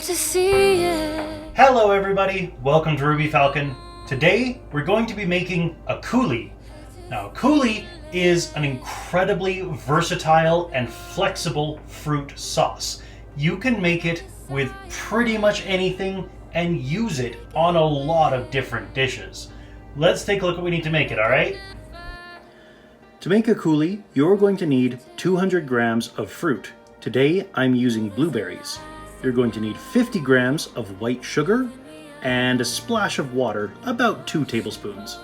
glad to see it. Hello everybody, welcome to Ruby Falcon. Today we're going to be making a coulis. Now a coulis is an incredibly versatile and flexible fruit sauce. You can make it with pretty much anything and use it on a lot of different dishes. Let's take a look at what we need to make it, alright? To make a coulis, you're going to need 200 grams of fruit. Today I'm using blueberries. You're going to need 50 grams of white sugar and a splash of water, about 2 tablespoons.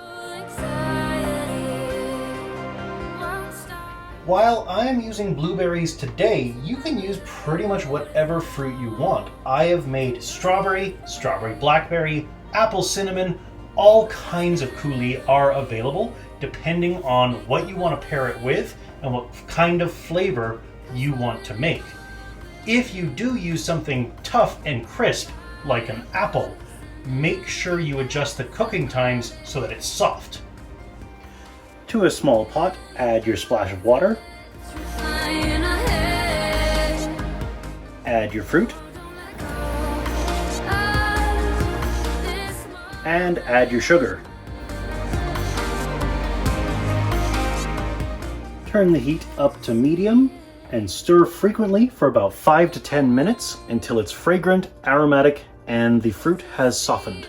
While I'm using blueberries today, you can use pretty much whatever fruit you want. I have made strawberry, strawberry blackberry, apple cinnamon, all kinds of coulis are available depending on what you want to pair it with and what kind of flavor you want to make. If you do use something tough and crisp, like an apple, make sure you adjust the cooking times so that it's soft. To a small pot, add your splash of water. Add your fruit. And add your sugar. Turn the heat up to medium and stir frequently for about 5 to 10 minutes until it's fragrant, aromatic, and the fruit has softened.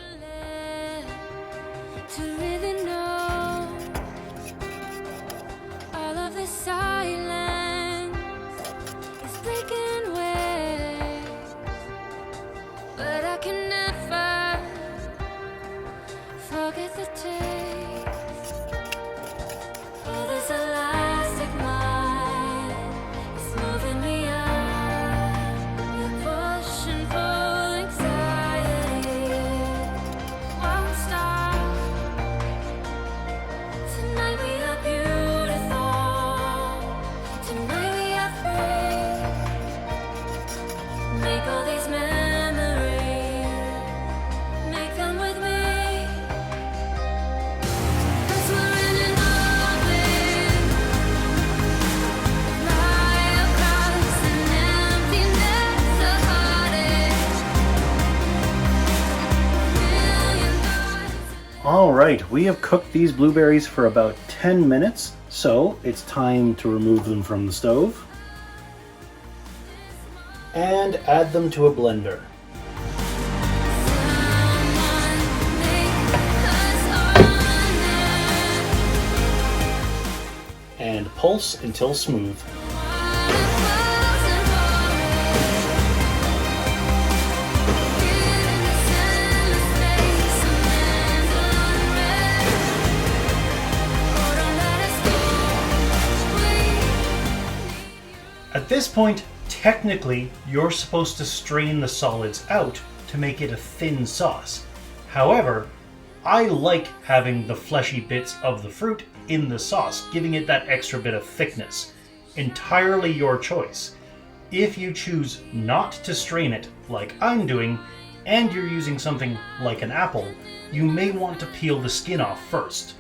Alright, we have cooked these blueberries for about 10 minutes, so it's time to remove them from the stove and add them to a blender. And pulse until smooth. At this point, technically, you're supposed to strain the solids out to make it a thin sauce. However, I like having the fleshy bits of the fruit in the sauce, giving it that extra bit of thickness. Entirely your choice. If you choose not to strain it, like I'm doing, and you're using something like an apple, you may want to peel the skin off first.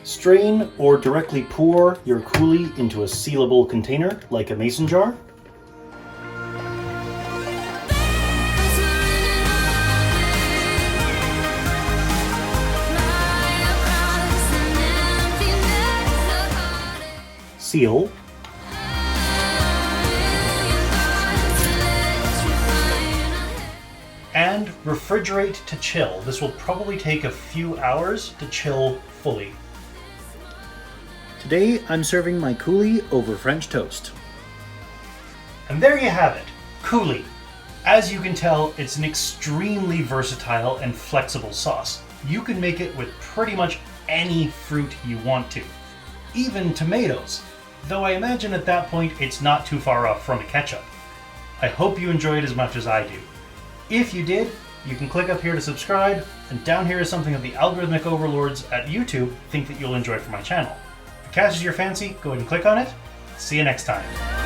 Strain or directly pour your coulis into a sealable container, like a mason jar. Seal. And refrigerate to chill. This will probably take a few hours to chill fully. Today I'm serving my coulis over French toast. And there you have it, coulis. As you can tell, it's an extremely versatile and flexible sauce. You can make it with pretty much any fruit you want to, even tomatoes, though I imagine at that point it's not too far off from a ketchup. I hope you enjoyed as much as I do. If you did, you can click up here to subscribe, and down here is something that the algorithmic overlords at YouTube think that you'll enjoy from my channel. If it catches your fancy, go ahead and click on it. See you next time.